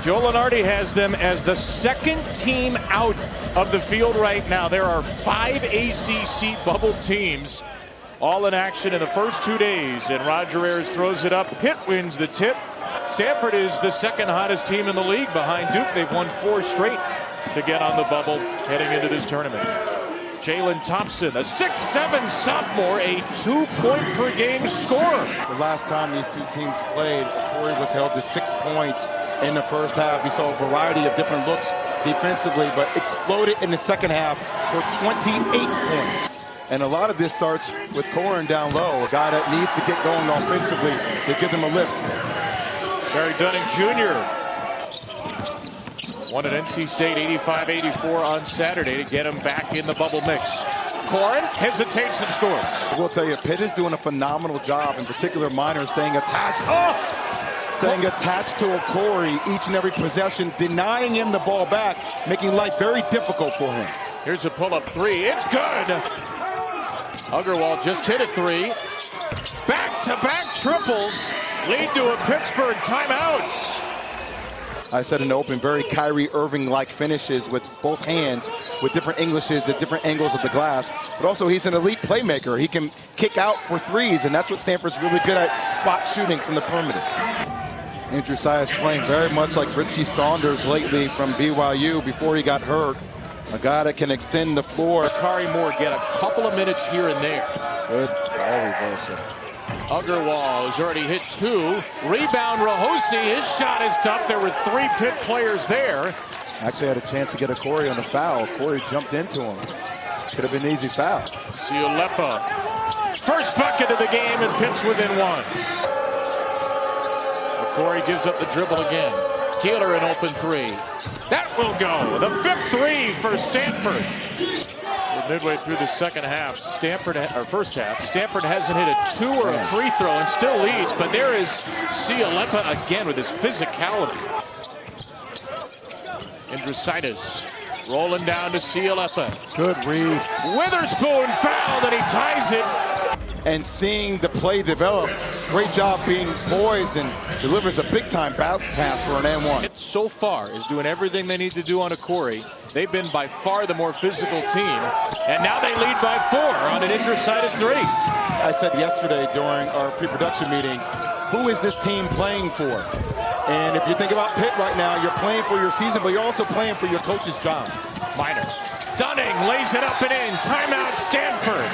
Joe Lunardi has them as the second team out of the field right now. There are 5 ACC bubble teams all in action in the first 2 days. And Roger Ayers throws it up. Pitt wins the tip. Stanford is the second hottest team in the league behind Duke. They've won 4 straight to get on the bubble heading into this tournament. Jalen Thompson, a 6'7" sophomore, a 2-point-per-game scorer. The last time these two teams played, Okorie was held to 6 points in the first half. We saw a variety of different looks defensively, but exploded in the second half for 28 points. And a lot of this starts with Corhen down low, a guy that needs to get going offensively to give them a lift. Barry Dunning Jr. won at NC State 85-84 on Saturday to get him back in the bubble mix. Corhen hesitates and scores. I will tell you, Pitt is doing a phenomenal job, in particular Minor, staying attached. Staying attached to Okorie each and every possession, denying him the ball back, making life very difficult for him. Here's a pull-up 3. It's good. Agarwal just hit a 3. Back-to-back triples lead to a Pittsburgh timeout. I said in the open, very Kyrie Irving-like finishes with both hands, with different Englishes at different angles of the glass. But also he's an elite playmaker. He can kick out for threes, and that's what Stanford's really good at, spot shooting from the perimeter. Andrew Sias playing very much like Richie Saunders lately from BYU before he got hurt. A guy that can extend the floor. Kari Moore get a couple of minutes here and there. Good ball reversal. Agarwal has already hit 2. Rebound Rahosi. His shot is tough. There were 3 Pitt players there. Actually had a chance to get Okorie on the foul. Okorie jumped into him. Could have been an easy foul. Siulepa. First bucket of the game, and Pitt's within 1. Okorie gives up the dribble again. Gealer an open 3. That will go. The 5th 3 for Stanford. We're midway through the second half. First half. Stanford hasn't hit a 2 or a free throw and still leads, but there is Siulepa again with his physicality. Indrusitis rolling down to Siulepa. Good read. Witherspoon fouled and he ties it. And seeing the play develop, great job being poised and delivers a big-time bounce pass for an N1. It so far is doing everything they need to do on Okorie. They've been by far the more physical team, and now they lead by 4 on an Indrusitis 3. I said yesterday during our pre-production meeting, who is this team playing for? And if you think about Pitt right now, you're playing for your season, but you're also playing for your coach's job. Minor. Dunning lays it up and in. Timeout, Stanford.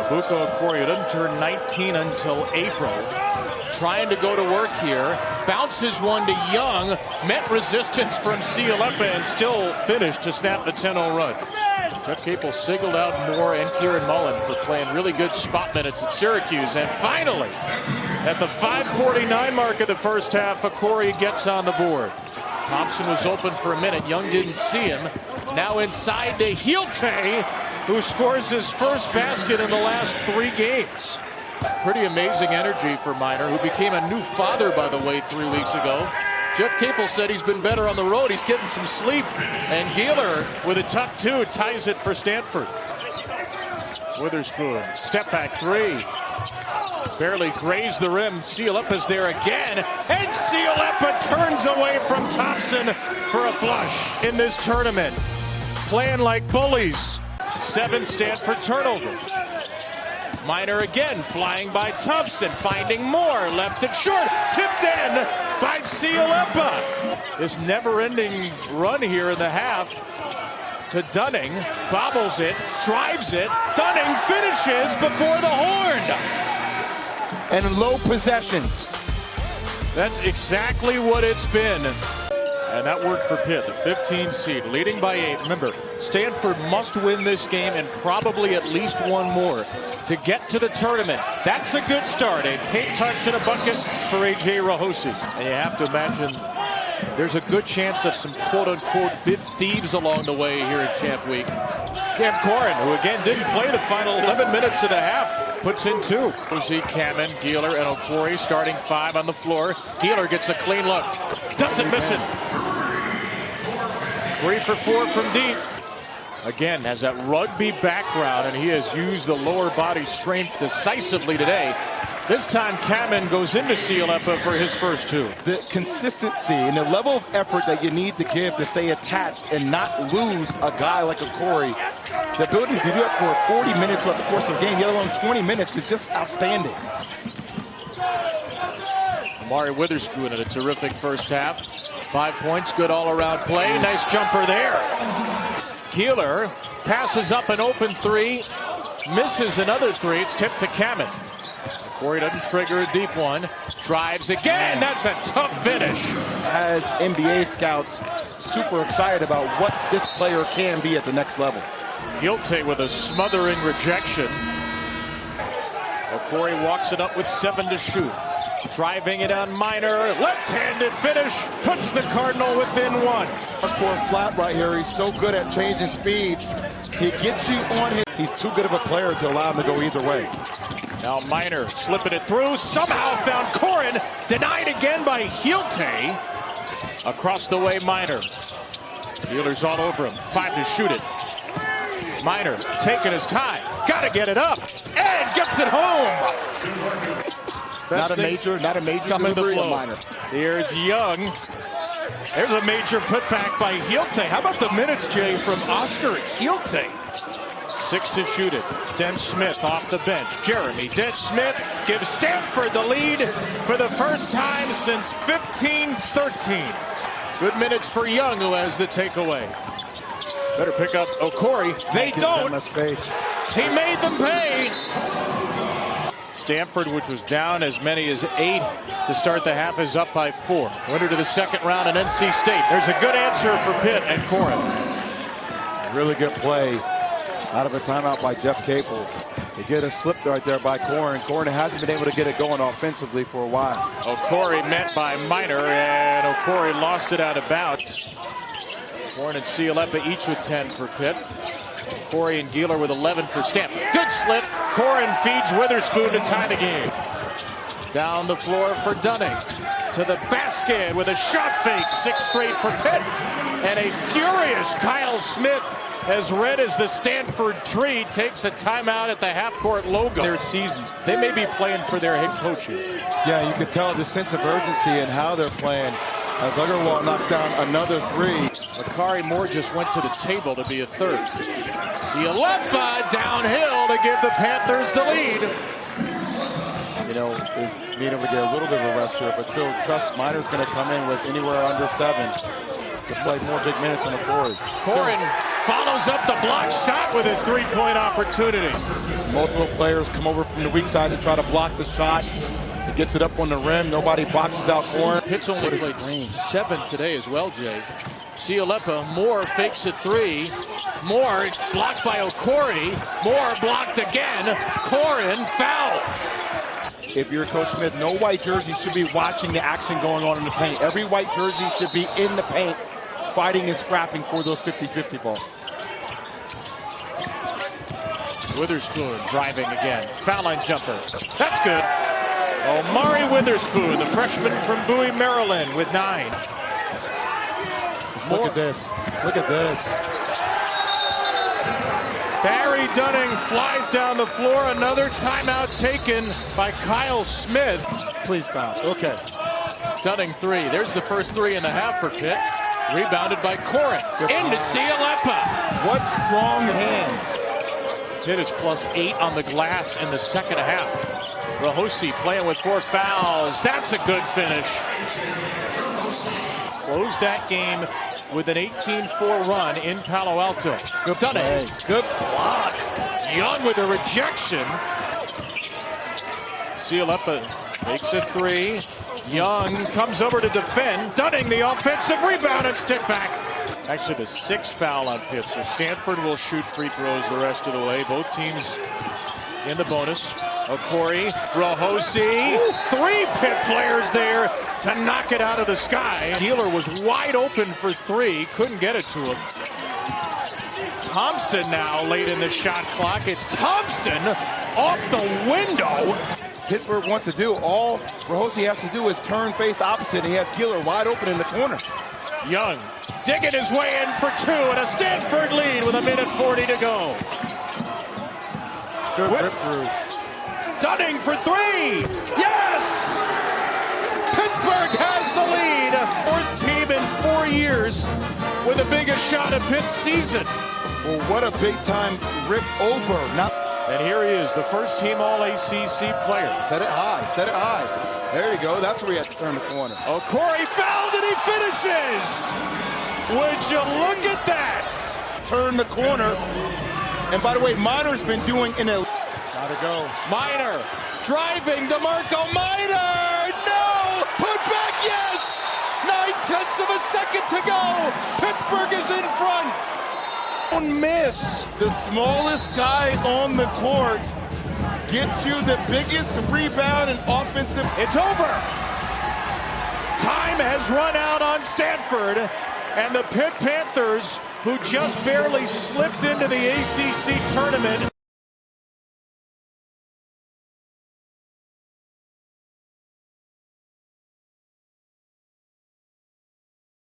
Ebuka Okorie doesn't turn 19 until April. Trying to go to work here. Bounces one to Young. Met resistance from Siulepa and still finished to snap the 10-0 run. Jeff Capel singled out Moore and Kieran Mullen for playing really good spot minutes at Syracuse. And finally, at the 5:49 mark of the first half, Okorie gets on the board. Thompson was open for a minute. Young didn't see him. Now inside to Siulepa, who scores his first basket in the last 3 games. Pretty amazing energy for Minor, who became a new father, by the way, 3 weeks ago. Jeff Capel said he's been better on the road. He's getting some sleep. And Gealer, with a tough 2, ties it for Stanford. Witherspoon, step back 3. Barely grazed the rim. Siulepa's there again. And Siulepa turns away from Thompson for a flush in this tournament. Playing like bullies. 7 Stanford turnovers. Minor again, flying by Thompson, finding more, left it short, tipped in by Siulepa. This never-ending run here in the half to Dunning, bobbles it, drives it, Dunning finishes before the horn. And low possessions. That's exactly what it's been. And that worked for Pitt, the 15 seed, leading by 8. Remember, Stanford must win this game and probably at least one more to get to the tournament. That's a good start. A paint touch and a bucket for A.J. Rahosi. And you have to imagine there's a good chance of some quote-unquote bid thieves along the way here in Champ Week. Cameron Corhen, who again didn't play the final 11 minutes of the half, puts in 2. Uzi, Cameron, Gealer, and Okorie starting 5 on the floor. Gealer gets a clean look. Doesn't miss it. 3 for 4 from deep. Again, has that rugby background, and he has used the lower body strength decisively today. This time Cameron goes into Siulepa for his first two. The consistency and the level of effort that you need to give to stay attached and not lose a guy like Okorie, the ability to do that for 40 minutes throughout the course of the game, let alone 20 minutes, is just outstanding. Omari Witherspoon in a terrific first half. 5 points, good all-around play. Nice jumper there. Gealer passes up an open three, misses another three. It's tipped to Cameron. Okorie doesn't trigger a deep one. Drives again. That's a tough finish. As NBA scouts, super excited about what this player can be at the next level. Guilty with a smothering rejection. Okorie walks it up with 7 to shoot. Driving it on Minor, left-handed finish, puts the Cardinal within 1. Hardcore flat right here. He's so good at changing speeds. He gets you on his. He's too good of a player to allow him to go either way. Now Minor slipping it through, somehow found Corhen, denied again by Siulepa. Across the way, Minor. Gealer's all over him, 5 to shoot it. Minor taking his time, gotta get it up, and gets it home. Not a major delivery of Minor. Here's Young. There's a major putback by Siulepa. How about the minutes, Jay, from Oscar Siulepa? 6 to shoot it. Dent Smith off the bench. Jeremy Dent Smith gives Stanford the lead for the first time since 15-13. Good minutes for Young, who has the takeaway. Better pick up Okorie. They don't. He made them pay. Stanford, which was down as many as 8 to start the half, is up by 4. Winner to the second round in NC State. There's a good answer for Pitt and Corhen. Really good play out of a timeout by Jeff Capel. They get a slip right there by Corhen. Corhen hasn't been able to get it going offensively for a while. Okorie met by Minor, and Okorie lost it out of bounds. Corhen and Siulepa each with 10 for Pitt. Okorie and Gealer with 11 for Stanford. Good slip. Corhen feeds Witherspoon to tie the game. Down the floor for Dunning. To the basket with a shot fake. 6 straight for Pitt. And a furious Kyle Smith, as red as the Stanford tree, takes a timeout at the half-court logo. Their seasons. They may be playing for their head coaches. Yeah, you can tell the sense of urgency and how they're playing as Agarwal knocks down another 3. Okorie Moore just went to the table to be a third. Siulepa downhill to give the Panthers the lead. You know, being able to get a little bit of a rest here, but still trust Minor's going to come in with anywhere under 7 to play more big minutes on the board. Corhen follows up the block shot with a 3-point opportunity. Multiple players come over from the weak side to try to block the shot. He gets it up on the rim. Nobody boxes out Corhen. Pitt's only played 7 today as well, Jay. Siulepa, Moore fakes a 3. Moore blocked by Okorie. Moore blocked again. Corhen fouled. If you're Coach Smith, no white jersey should be watching the action going on in the paint. Every white jersey should be in the paint, fighting and scrapping for those 50-50 balls. Witherspoon driving again. Foul line jumper. That's good. Omari Witherspoon, the freshman from Bowie, Maryland, with 9. Look at this. Look at this. Barry Dunning flies down the floor. Another timeout taken by Kyle Smith. Please stop. Okay. Dunning 3. There's the first 3 in the half for Pitt. Rebounded by Corhen. Into Siulepa. What strong hands. Pitt is +8 on the glass in the second half. Rahosi playing with 4 fouls. That's a good finish. Closed that game with an 18-4 run in Palo Alto. Good Dunning. play. Good block. Young with a rejection. Siulepa makes a 3. Young comes over to defend. Dunning the offensive rebound and stick back. Actually the 6th foul on Pitt. So Stanford will shoot free throws the rest of the way. Both teams in the bonus. Okorie, Rahosi, 3 Pitt players there to knock it out of the sky. Gealer was wide open for 3, couldn't get it to him. Thompson now late in the shot clock. It's Thompson off the window. Pittsburgh wants to do. All Rahosi has to do is turn face opposite, and he has Gealer wide open in the corner. Young digging his way in for 2 and a Stanford lead with 1:40 to go. Good rip through. Dunning for three. Yes! Pittsburgh has the lead. Fourth team in 4 years with the biggest shot of Pitt's season. Well, what a big-time rip over. And here he is, the first team All-ACC player. Set it high, set it high. There you go. That's where you have to turn the corner. Okorie fouled and he finishes. Would you look at that? Turn the corner. And by the way, Minor's been doing in a... Gotta go. Minor driving. Damarco. Minor. No. Put back. Yes. 9/10 of a second to go. Pittsburgh is in front. Miss. The smallest guy on the court gets you the biggest rebound and offensive. It's over. Time has run out on Stanford, and the Pitt Panthers, who just barely slipped into the ACC tournament.